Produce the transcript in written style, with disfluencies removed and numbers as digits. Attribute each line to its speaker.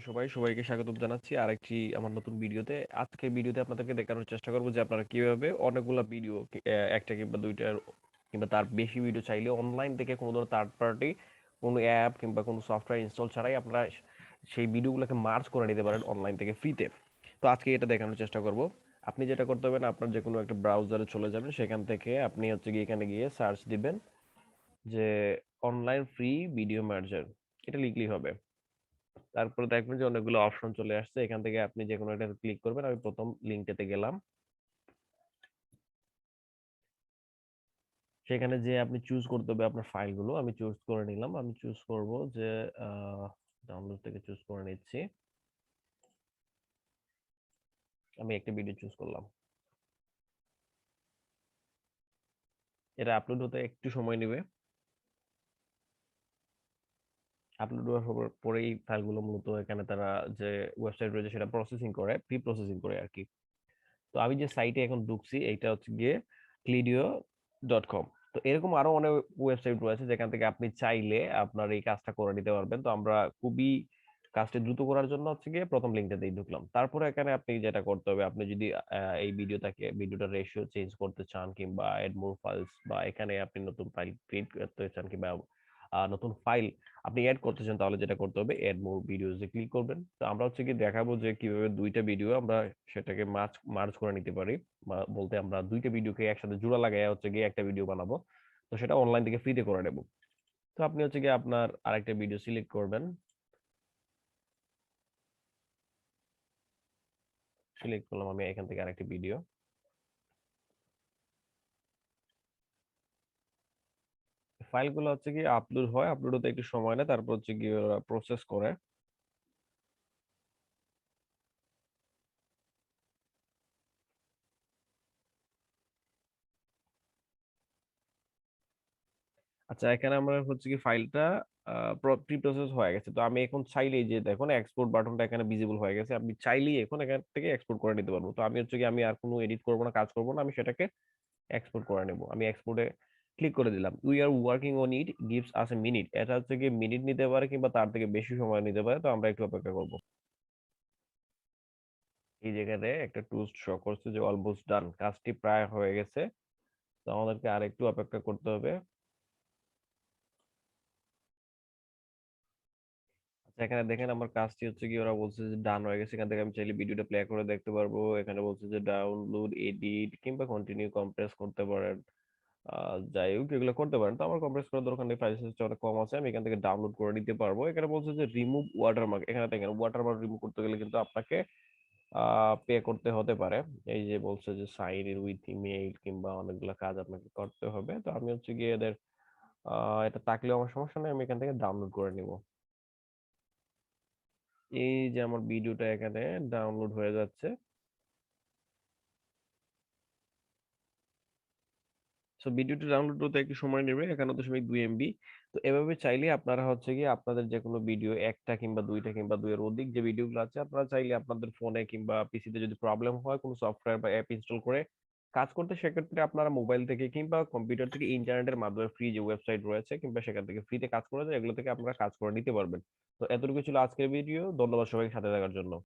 Speaker 1: সবাইকে স্বাগত জানাচ্ছি আরেকটি আমার নতুন ভিডিওতে। আজকের ভিডিওতে আপনাদেরকে দেখানোর চেষ্টা করব যে আপনারা কিভাবে অনেকগুলো ভিডিও, একটা কিংবা দুইটা কিংবা তার বেশি ভিডিও চাইলে অনলাইন থেকে কোনো ধরনের থার্ড পার্টি কোনো অ্যাপ কিংবা কোনো সফটওয়্যার ইনস্টল ছাড়াই আপনারা সেই ভিডিওগুলোকে মার্জ করে নিতে পারেন অনলাইন থেকে ফ্রিতে। তো আজকে এটা দেখানোর চেষ্টা করব। আপনি যেটা করতে হবেন, আপনার যে কোনো একটা ব্রাউজারে চলে যাবেন, সেখান থেকে আপনি গিয়ে এখানে গিয়ে সার্চ দিবেন যে অনলাইন ফ্রি ভিডিও মার্জার, এটা লিখলেই হবে। তারপরে দেখবেন যে অনেকগুলো অপশন চলে আসছে, এখান থেকে আপনি যে কোনো একটা ক্লিক করবেন। আমি প্রথম লিঙ্কটাতে গেলাম, সেখানে যে আপনি চুজ করতে হবে আপনার ফাইলগুলো। আমি চুজ করে নিলাম, আমি চুজ করব যে ডাউনলোড থেকে চুজ করে নিচ্ছি। আমি একটা ভিডিও চুজ করলাম। এটা আপলোড হতে একটু সময় নেবে। আপলোড হওয়ার পরে এই ফাইলগুলো মূলত এখানে তারা যে ওয়েবসাইট রয়েছে সেটা প্রসেসিং করে, প্রি প্রসেসিং করে আর কি। তো আমি যে সাইটে এখন ঢুকছি এইটা হচ্ছে গিয়ে clidio.com। তো এরকম আরো অনেক ওয়েবসাইট রয়েছে যেখান থেকে আপনি চাইলে আপনার এই কাজটা করে নিতে পারবেন। তো আমরা খুবই কাজটা দ্রুত করার জন্য হচ্ছে গিয়ে প্রথম লিঙ্কটাতেই ঢুকলাম। তারপরে এখানে আপনি যেটা করতে হবে, আপনি যদি এই ভিডিওটার রেশিও চেঞ্জ করতে চান কিংবা এড মোর ফাইলস, বা এখানে আপনি নতুন ফাইল ক্রিয়েট করতে চান কিংবা নতুন ফাইল আপনি অ্যাড করতে চান, তাহলে যেটা করতে হবে এড মোর ভিডিওস এ ক্লিক করবেন। তো আমরা হচ্ছে কি দেখাবো যে কিভাবে দুইটা ভিডিও আমরা সেটাকে মার্জ করে নিতে পারি, বা বলতে আমরা দুইটা ভিডিওকে একসাথে জোড়া লাগায় হচ্ছে গিয়ে একটা ভিডিও বানাবো। তো সেটা অনলাইন থেকে ফ্রিতে করে নেব। তো আপনি হচ্ছে গিয়ে আপনার আরেকটা ভিডিও সিলেক্ট করবেন। সিলেক্ট করলাম আমি এখান থেকে আরেকটা ভিডিও। ফাইলগুলো হচ্ছে কি আপলোড হয়, আপলোড হতে একটু সময় নেয়, তারপর হচ্ছে গিয়ে ওরা প্রসেস করে। আচ্ছা, এখানে আমার হচ্ছে কি ফাইলটা প্রি প্রসেস হয়ে গেছে। তো আমি এখন চাইলেই, যে দেখুন এক্সপোর্ট বাটনটা এখানে ভিজিবল হয়ে গেছে, আমি চাইলেই এখন এখান থেকে এক্সপোর্ট করে নিতে পারবো। তো আমি হচ্ছে কি আমি আর কোনো এডিট করবো না, কাজ করবো না, আমি সেটাকে এক্সপোর্ট করে নেব। আমি এক্সপোর্টে ক্লিক করে দিলাম। We are working on it, gives us a minute. এটা হচ্ছে কি মিনিট নিতে পারে কিংবা তার থেকে বেশি সময় নিতে পারে। তো আমরা একটু অপেক্ষা করব। এই জায়গাতে একটা টুলস শো করছে যে অলমোস্ট ডান, কাজটি প্রায় হয়ে গেছে। তো আমাদেরকে আর একটু অপেক্ষা করতে হবে। আচ্ছা, এখানে দেখেন আমার কাজটি হচ্ছে কি ওরা বলছে যে ডান হয়ে গেছে। এখান থেকে আমি চাইলে ভিডিওটা প্লে করে দেখতে পারবো। এখানে বলছে যে ডাউনলোড, এডিট কিংবা কন্টিনিউ কম্প্রেস করতে পারেন। যাই হোক, এগুলো করতে পারেন। তো আমার কম্প্রেস করার দরকার নেই, ফাইল সাইজটা অনেক কম আছে, আমি এখান থেকে ডাউনলোড করে নিতে পারবো। এখানে বলছে যে রিমুভ ওয়াটারমার্ক। এখানে দেখেন ওয়াটারমার্ক রিমুভ করতে গেলে কিন্তু আপনাকে পে করতে হতে পারে। এই যে বলছে যে সাইন ইন উইথ ইমেইল কিংবা অনেকগুলো কাজ আপনাকে করতে হবে। তো আমি হচ্ছে গিয়ে এদের এটা থাকলেও আমার সমস্যা নেই, আমি এখান থেকে ডাউনলোড করে নিব। এই যে আমার ভিডিওটা এখানে ডাউনলোড হয়ে যাচ্ছে। সো ভিডিওটি ডাউনলোড হতে একটু সময় নেবে, 1.2 MB। তো এভাবে চাইলে আপনারা হচ্ছে কি আপনাদের যে কোনো ভিডিও, একটা কিংবা দুইটা কিংবা দুইয়ের অধিক যে ভিডিওগুলো আছে, আপনারা চাইলে আপনাদের ফোনে কিংবা পিসিতে যদি প্রবলেম হয় কোনো সফটওয়্যার বা অ্যাপ ইনস্টল করে কাজ করতে, সেক্ষেত্রে আপনারা মোবাইল থেকে কিংবা কম্পিউটার থেকে ইন্টারনেটের মাধ্যমে ফ্রি যে ওয়েবসাইট রয়েছে কিংবা সেখান থেকে ফ্রিতে কাজ করা যায়, এগুলো থেকে আপনারা কাজ করে নিতে পারবেন। তো এতটুকু ছিল আজকের ভিডিও। ধন্যবাদ সবাইকে সাথে থাকার জন্য।